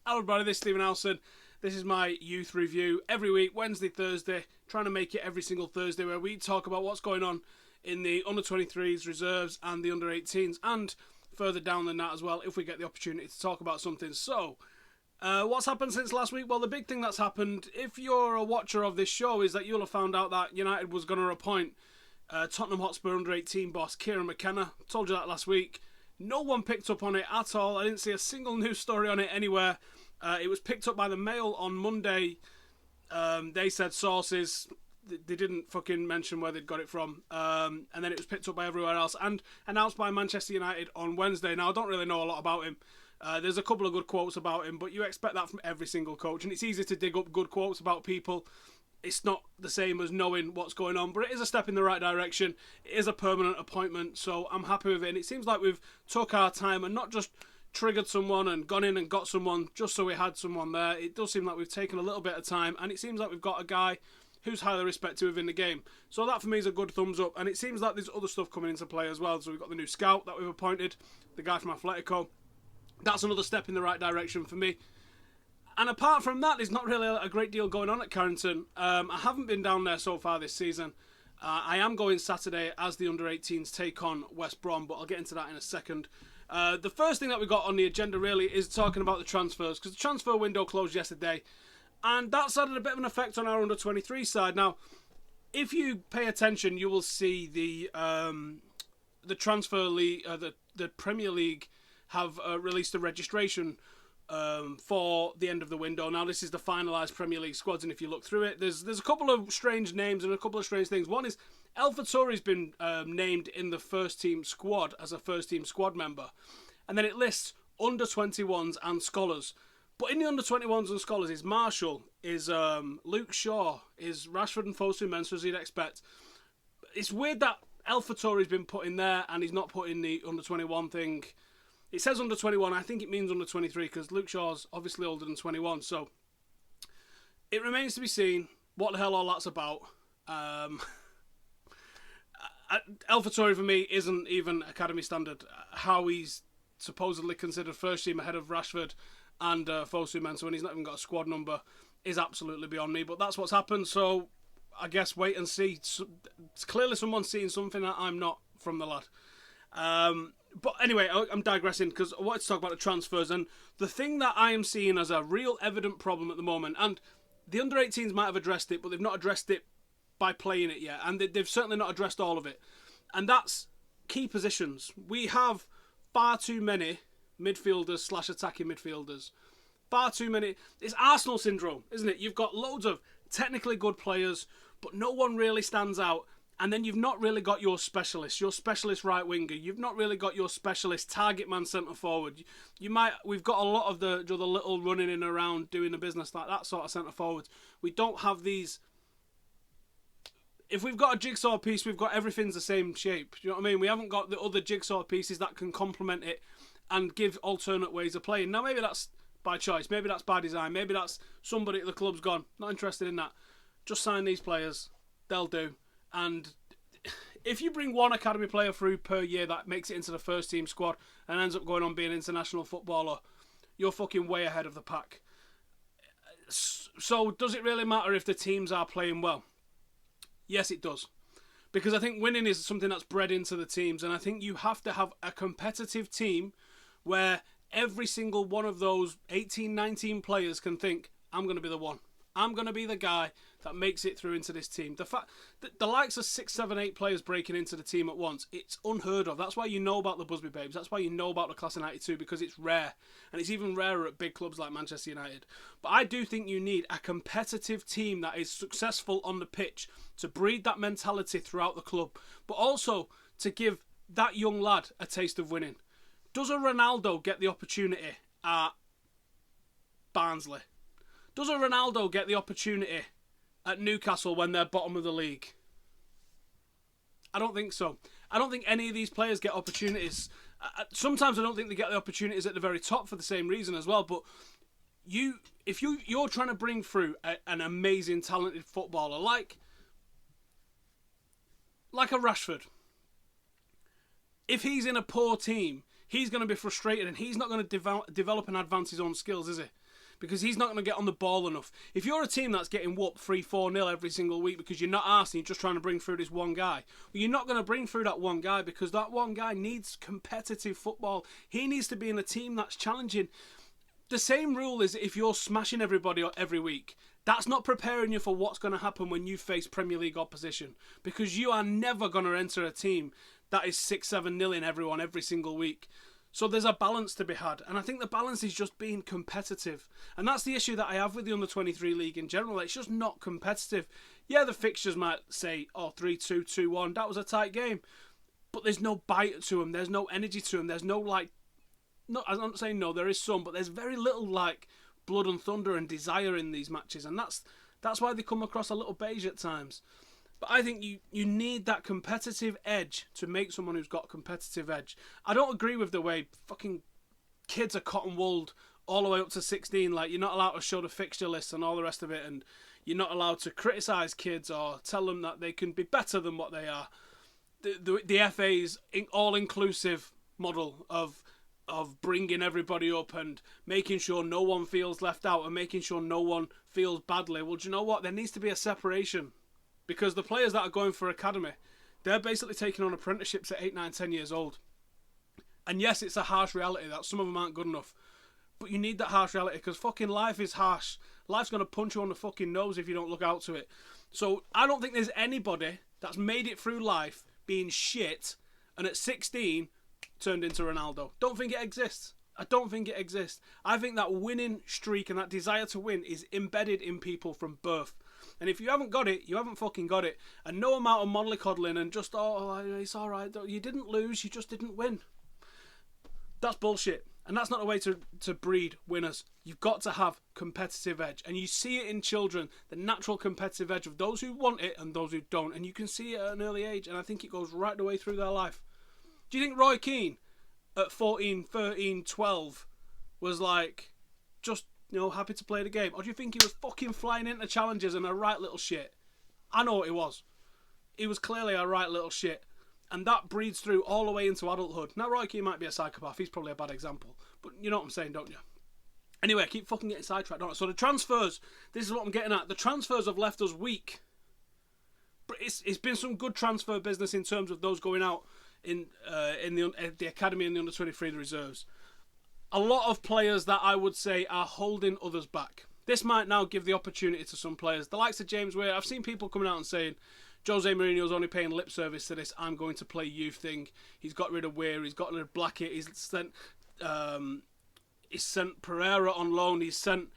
Hello everybody, this is Stephen Howson. This is my youth review every week, Wednesday, Thursday, trying to make it every single Thursday where we talk about what's going on in the under-23s, reserves and the under-18s, and further down than that as well if we get the opportunity to talk about something. So, what's happened since last week? Well, the big thing that's happened, if you're a watcher of this show, is that you'll have found out that United was going to appoint Tottenham Hotspur under-18 boss Kieran McKenna. Told you that last week. No one picked up on it at all. I didn't see a single news story on it anywhere. It was picked up by the Mail on Monday. They said sources. They didn't fucking mention where they'd got it from. And then it was picked up by everywhere else and announced by Manchester United on Wednesday. Now, I don't really know a lot about him. There's a couple of good quotes about him, but you expect that from every single coach. And it's easy to dig up good quotes about people. It's not the same as knowing what's going on, but it is a step in the right direction. It is a permanent appointment, so I'm happy with it. And it seems like we've took our time and not just triggered someone and gone in and got someone just so we had someone there. It does seem like we've taken a little bit of time, and it seems like we've got a guy who's highly respected within the game. So that for me is a good thumbs up, and it seems like there's other stuff coming into play as well. So we've got the new scout that we've appointed, the guy from Atletico. That's another step in the right direction for me. And apart from that, there's not really a great deal going on at Carrington. I haven't been down there so far this season. I am going Saturday as the under-18s take on West Brom, but I'll get into that in a second. The first thing that we got on the agenda really is talking about the transfers, because the transfer window closed yesterday, and that's had a bit of an effect on our under-23 side. Now, if you pay attention, you will see the transfer league, the Premier League, have released a registration for the end of the window. Now, this is the finalised Premier League squads, and if you look through it, there's a couple of strange names and a couple of strange things. One is Alpha Tori's been named in the first team squad as a first team squad member, and then it lists under 21s and scholars. But in the under 21s and scholars is Marshall, is Luke Shaw, is Rashford and Fosu Mensah, as you'd expect. It's weird that Alpha Tori's been put in there and he's not put in the under 21 thing. It says under 21, I think it means under 23 because Luke Shaw's obviously older than 21. So it remains to be seen what the hell all that's about. AlphaTauri for me isn't even academy standard. How he's supposedly considered first team ahead of Rashford and Fosu Mensah when he's not even got a squad number is absolutely beyond me. But that's what's happened, so I guess wait and see. Clearly someone's seeing something that I'm not from the lad. But anyway, I'm digressing because I wanted to talk about the transfers, and the thing that I am seeing as a real evident problem at the moment, and the under-18s might have addressed it, but they've not addressed it by playing it yet, and they've certainly not addressed all of it, and that's key positions. We have far too many midfielders / attacking midfielders. Far too many. It's Arsenal syndrome, isn't it? You've got loads of technically good players, but no one really stands out. And then you've not really got your specialist right winger. You've not really got your specialist target man centre forward. We've got a lot of the little running in around doing the business like that sort of centre forwards. We don't have these. If we've got a jigsaw piece, we've got everything's the same shape. Do you know what I mean? We haven't got the other jigsaw pieces that can complement it and give alternate ways of playing. Now maybe that's by choice. Maybe that's by design. Maybe that's somebody at the club's gone, not interested in that. Just sign these players. They'll do. And if you bring one academy player through per year that makes it into the first team squad and ends up going on being an international footballer, you're fucking way ahead of the pack. So does it really matter if the teams are playing well? Yes, it does. Because I think winning is something that's bred into the teams, and I think you have to have a competitive team where every single one of those 18, 19 players can think, I'm going to be the one. I'm going to be the guy that makes it through into this team. The fact that the likes of 6, 7, 8 players breaking into the team at once, it's unheard of. That's why you know about the Busby Babes. That's why you know about the Class of 92, because it's rare. And it's even rarer at big clubs like Manchester United. But I do think you need a competitive team that is successful on the pitch to breed that mentality throughout the club, but also to give that young lad a taste of winning. Does a Ronaldo get the opportunity at Barnsley? Does a Ronaldo get the opportunity at Newcastle when they're bottom of the league? I don't think so. I don't think any of these players get opportunities. Sometimes I don't think they get the opportunities at the very top for the same reason as well. But if you're trying to bring through an amazing, talented footballer like a Rashford, if he's in a poor team, he's going to be frustrated and he's not going to develop and advance his own skills, is he? because he's not going to get on the ball enough. If you're a team that's getting whooped 3-4-0 every single week because you're not arsed and you're just trying to bring through this one guy, well, you're not going to bring through that one guy because that one guy needs competitive football. He needs to be in a team that's challenging. The same rule is if you're smashing everybody every week, that's not preparing you for what's going to happen when you face Premier League opposition, because you are never going to enter a team that is 6-7-0 in everyone every single week. So there's a balance to be had, and I think the balance is just being competitive. And that's the issue that I have with the Under-23 league in general. It's just not competitive. Yeah, the fixtures might say, 3-2, 2-1, that was a tight game. But there's no bite to them, there's no energy to them, there's no no, I'm not saying no, there is some, but there's very little blood and thunder and desire in these matches, and that's why they come across a little beige at times. But I think you need that competitive edge to make someone who's got competitive edge. I don't agree with the way fucking kids are cotton-wooled all the way up to 16. You're not allowed to show the fixture list and all the rest of it, and you're not allowed to criticise kids or tell them that they can be better than what they are. The FA's all-inclusive model of bringing everybody up and making sure no one feels left out and making sure no one feels badly. Well, do you know what? There needs to be a separation, because the players that are going for academy, they're basically taking on apprenticeships at 8, 9, 10 years old. And yes, it's a harsh reality that some of them aren't good enough, but you need that harsh reality, because fucking life is harsh. Life's going to punch you on the fucking nose if you don't look out to it. So I don't think there's anybody that's made it through life being shit and at 16 turned into Ronaldo. Don't think it exists. I don't think it exists. I think that winning streak and that desire to win is embedded in people from birth. And if you haven't got it, you haven't fucking got it. And no amount of mollycoddling and just, it's alright, you didn't lose, you just didn't win. That's bullshit. And that's not the way to breed winners. You've got to have competitive edge. And you see it in children, the natural competitive edge of those who want it and those who don't. And you can see it at an early age, and I think it goes right the way through their life. Do you think Roy Keane at 14, 13, 12 was just, happy to play the game? Or do you think he was fucking flying into challenges and a right little shit? I know what he was. He was clearly a right little shit. And that breeds through all the way into adulthood. Now, Roy Keane might be a psychopath. He's probably a bad example. But you know what I'm saying, don't you? Anyway, I keep fucking getting sidetracked, don't I? So the transfers, this is what I'm getting at. The transfers have left us weak. But it's been some good transfer business in terms of those going out in the academy and the under-23, the reserves. A lot of players that I would say are holding others back. This might now give the opportunity to some players. The likes of James Weir. I've seen people coming out and saying, Jose Mourinho's only paying lip service to this I'm going to play youth thing. He's got rid of Weir. He's got rid of Blackett. He's sent Pereira on loan. He's sent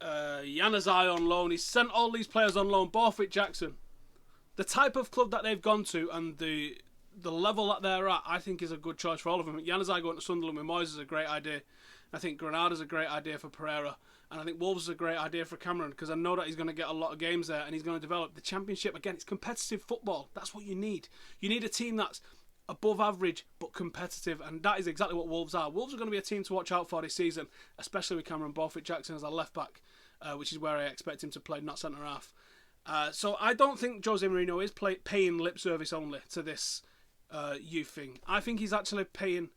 Januzaj on loan. He's sent all these players on loan. Borthwick, Jackson. The type of club that they've gone to and the level that they're at, I think is a good choice for all of them. Januzaj going to Sunderland with Moyes is a great idea. I think Granada's a great idea for Pereira. And I think Wolves is a great idea for Cameron, because I know that he's going to get a lot of games there and he's going to develop the Championship. Again, it's competitive football. That's what you need. You need a team that's above average but competitive, and that is exactly what Wolves are. Wolves are going to be a team to watch out for this season, especially with Cameron Borthwick-Jackson as a left-back, which is where I expect him to play, not centre-half. So I don't think Jose Mourinho is paying lip service only to this youth thing. I think he's actually paying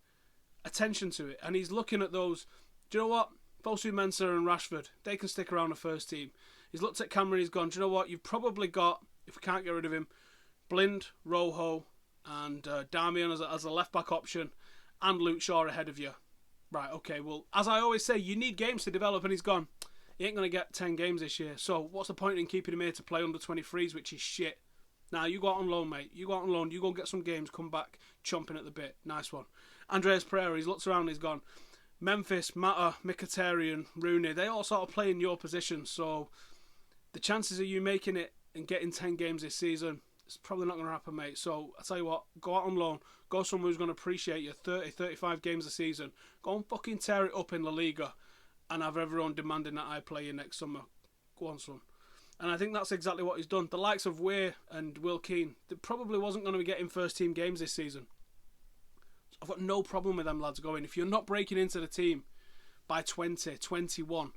attention to it, and he's looking at those. Do you know what? Fosu Mensah and Rashford, they can stick around the first team. He's looked at Cameron, he's gone, do you know what? You've probably got, if we can't get rid of him, Blind, Rojo, and Darmian as a left-back option, and Luke Shaw ahead of you. Right, okay, well, as I always say, you need games to develop, and he's gone, he ain't going to get 10 games this year, so what's the point in keeping him here to play under 23s, which is shit? Now, you go out on loan, mate. You go out on loan, you go get some games, come back, chomping at the bit. Nice one. Andreas Pereira, he's looked around, he's gone. Memphis, Mata, Mkhitaryan, Rooney, they all sort of play in your position, so the chances of you making it and getting 10 games this season, it's probably not going to happen, mate. So I tell you what, go out on loan, go somewhere who's going to appreciate you 30, 35 games a season, go and fucking tear it up in La Liga and have everyone demanding that I play you next summer. Go on, son. And I think that's exactly what he's done. The likes of Weir and Will Keane, they probably wasn't going to be getting first team games this season. I've got no problem with them lads going. If you're not breaking into the team by 20, 21,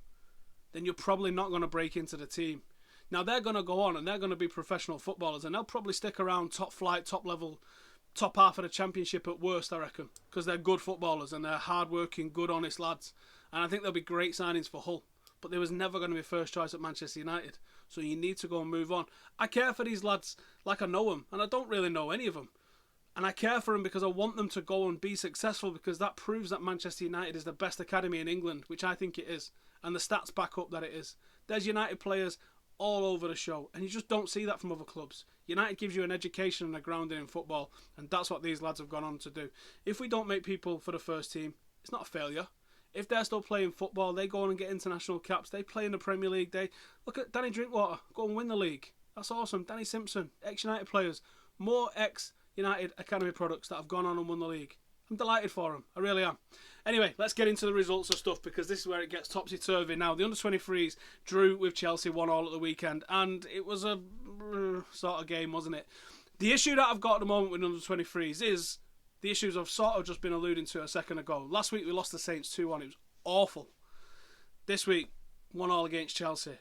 then you're probably not going to break into the team. Now, they're going to go on and they're going to be professional footballers, and they'll probably stick around top flight, top level, top half of the Championship at worst, I reckon, because they're good footballers and they're hard-working, good, honest lads. And I think there'll be great signings for Hull. But they was never going to be first choice at Manchester United. So you need to go and move on. I care for these lads like I know them. And I don't really know any of them. And I care for them because I want them to go and be successful, because that proves that Manchester United is the best academy in England, which I think it is. And the stats back up that it is. There's United players all over the show, and you just don't see that from other clubs. United gives you an education and a grounding in football, and that's what these lads have gone on to do. If we don't make people for the first team, it's not a failure. If they're still playing football, they go on and get international caps. They play in the Premier League. They look at Danny Drinkwater, go and win the league. That's awesome. Danny Simpson, ex-United players, more ex-United academy products that have gone on and won the league. I'm delighted for them. I really am. Anyway, let's get into the results of stuff, because this is where it gets topsy-turvy. Now, the under-23s drew with Chelsea 1-1 at the weekend, and it was a sort of game, wasn't it? The issue that I've got at the moment with under-23s is the issues I've sort of just been alluding to a second ago. Last week we lost the Saints 2-1. It was awful. This week, 1-1 against Chelsea.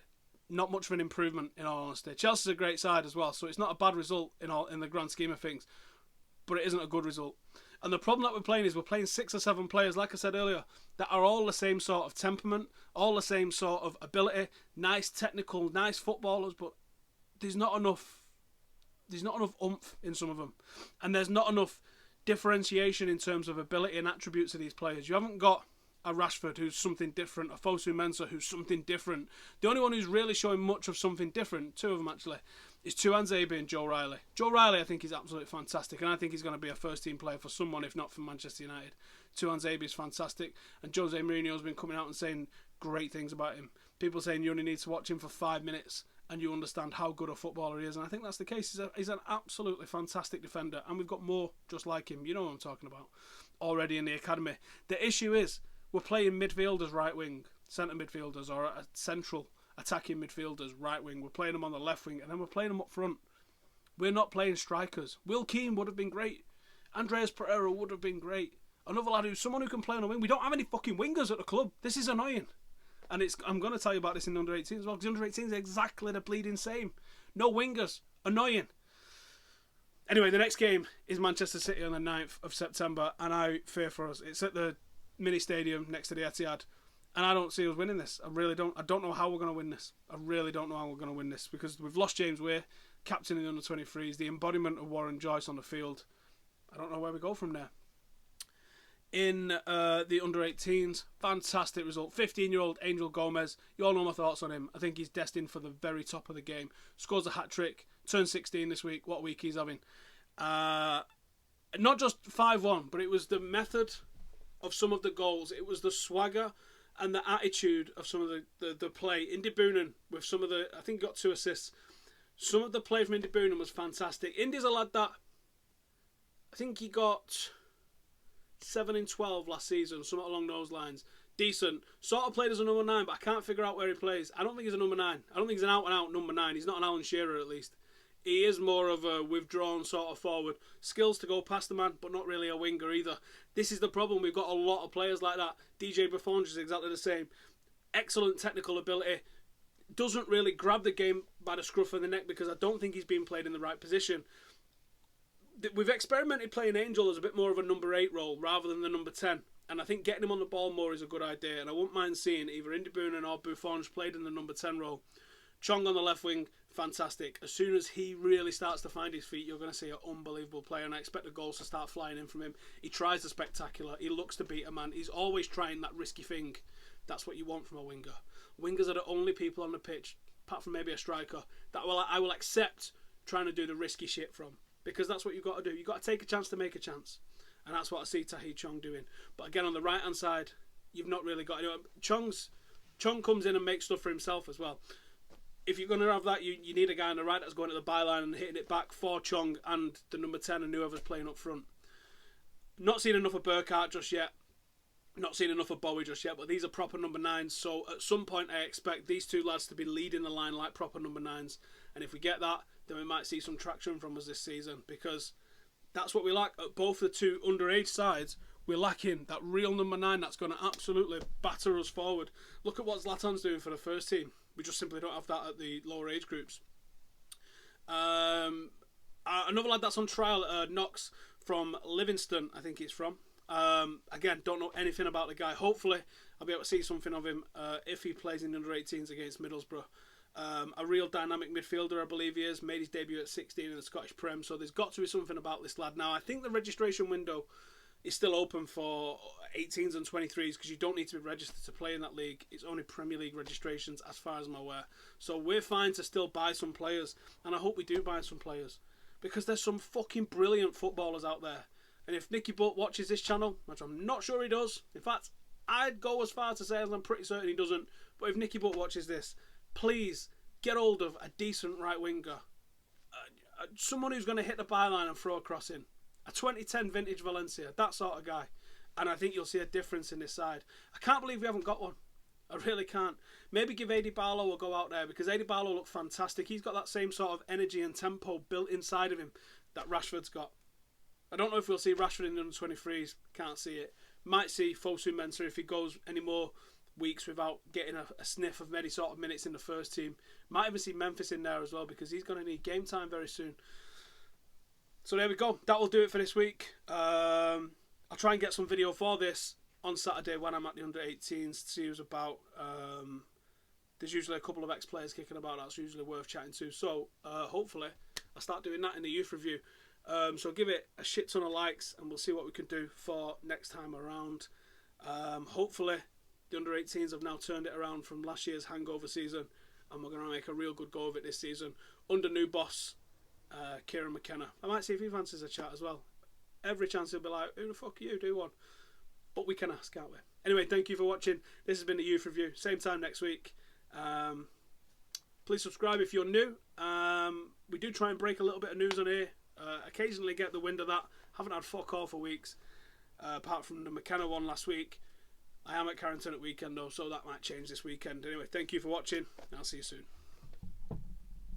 Not much of an improvement, in all honesty. Chelsea's a great side as well, so it's not a bad result in the grand scheme of things. But it isn't a good result. And the problem that we're playing is we're playing 6 or 7 players, like I said earlier, that are all the same sort of temperament, all the same sort of ability, nice technical, nice footballers, but there's not enough oomph in some of them. And there's not enough differentiation in terms of ability and attributes of these players. You haven't got a Rashford who's something different, a Fosu Mensah who's something different. The only one who's really showing much of something different, 2 of them actually, is Tuanzebe and Joe Riley. Joe Riley I think is absolutely fantastic, and I think he's going to be a first team player for someone, if not for Manchester United. Tuanzebe is fantastic, and Jose Mourinho's been coming out and saying great things about him. People saying you only need to watch him for 5 minutes and you understand how good a footballer he is, and I think that's the case. He's an absolutely fantastic defender, and we've got more just like him. You know what I'm talking about, already in the academy. The issue is we're playing midfielders right wing, centre midfielders, or a central attacking midfielders right wing. We're playing them on the left wing, and then we're playing them up front. We're not playing strikers. Will Keane would have been great. Andreas Pereira would have been great. Another lad who's someone who can play on a wing. We don't have any fucking wingers at the club. This is annoying. And I'm going to tell you about this in the under-18s as well, because the under-18s is exactly the bleeding same. No wingers. Annoying. Anyway, the next game is Manchester City on the 9th of September, and I fear for us. It's at the mini stadium next to the Etihad, and I don't see us winning this. I really don't. I don't know how we're going to win this. I really don't know how we're going to win this, because we've lost James Weir, captain in the under-23s, the embodiment of Warren Joyce on the field. I don't know where we go from there. In the under-18s, fantastic result. 15-year-old Angel Gomes. You all know my thoughts on him. I think he's destined for the very top of the game. Scores a hat-trick. Turned 16 this week. What week he's having. Not just 5-1, but it was the method of some of the goals. It was the swagger and the attitude of some of the play. Indy Boonen with some of the... I think he got 2 assists. Some of the play from Indy Boonen was fantastic. Indy's a lad that... I think he got 7 in 12 last season, something along those lines. Decent. Sort of played as a number 9, but I can't figure out where he plays. I don't think he's a number 9. I don't think he's an out-and-out number 9. He's not an Alan Shearer, at least. He is more of a withdrawn sort of forward. Skills to go past the man, but not really a winger either. This is the problem. We've got a lot of players like that. DJ Buffon is exactly the same. Excellent technical ability. Doesn't really grab the game by the scruff of the neck, because I don't think he's being played in the right position. We've experimented playing Angel as a bit more of a number 8 role rather than the number 10. And I think getting him on the ball more is a good idea. And I wouldn't mind seeing either Indy Boonen or Buffon played in the number 10 role. Chong on the left wing, fantastic. As soon as he really starts to find his feet, you're going to see an unbelievable player, and I expect the goals to start flying in from him. He tries the spectacular. He looks to beat a man. He's always trying that risky thing. That's what you want from a winger. Wingers are the only people on the pitch, apart from maybe a striker, that I will accept trying to do the risky shit from, because that's what you've got to do. You've got to take a chance to make a chance, and that's what I see Tahith Chong doing. But again, on the right-hand side, you've not really got anyone. Chong comes in and makes stuff for himself as well. If you're going to have that, you need a guy on the right that's going to the byline and hitting it back for Chong and the number 10 and whoever's playing up front. Not seen enough of Burkhardt just yet. Not seen enough of Bowie just yet, but these are proper number 9s, so at some point I expect these 2 lads to be leading the line like proper number 9s, and if we get that, then we might see some traction from us this season, because that's what we lack at both the 2 underage sides. We're lacking that real number 9 that's going to absolutely batter us forward. Look at what Zlatan's doing for the first team. We just simply don't have that at the lower age groups. Another lad that's on trial, Knox from Livingston, I think he's from. Again, don't know anything about the guy. Hopefully, I'll be able to see something of him if he plays in the under-18s against Middlesbrough. A real dynamic midfielder, I believe he is. Made his debut at 16 in the Scottish Prem, so there's got to be something about this lad. Now, I think the registration window is still open for 18s and 23s because you don't need to be registered to play in that league. It's only Premier League registrations as far as I'm aware. So we're fine to still buy some players, and I hope we do buy some players because there's some fucking brilliant footballers out there. And if Nicky Butt watches this channel, which I'm not sure he does, in fact, I'd go as far to say, and I'm pretty certain he doesn't, but if Nicky Butt watches this, please get hold of a decent right winger. Someone who's going to hit the byline and throw a cross in. A 2010 vintage Valencia, that sort of guy. And I think you'll see a difference in this side. I can't believe we haven't got one. I really can't. Maybe give Adi Barlow a go out there because Adi Barlow looked fantastic. He's got that same sort of energy and tempo built inside of him that Rashford's got. I don't know if we'll see Rashford in the under-23s. Can't see it. Might see Fosu Mensah if he goes any more weeks without getting a sniff of many sort of minutes in the first team. Might even see Memphis in there as well because he's going to need game time very soon. So there we go. That will do it for this week. I'll try and get some video for this on Saturday when I'm at the under-18s to see who's about. There's usually a couple of ex-players kicking about. That's usually worth chatting to. So hopefully I'll start doing that in the youth review. So give it a shit ton of likes and we'll see what we can do for next time around. Hopefully the under-18s have now turned it around from last year's hangover season and we're going to make a real good go of it this season under new boss Kieran McKenna. I might see if he fancies a chat as well. Every chance he'll be like, who the fuck are you, do one. But we can ask, can't we? Anyway, thank you for watching. This has been the youth review. Same time next week. Please subscribe if you're new. We do try and break a little bit of news on here. Occasionally get the wind of that. Haven't had fuck all for weeks. Apart from the McKenna one last week. I am at Carrington at weekend though, so that might change this weekend. Anyway, thank you for watching. I'll see you soon.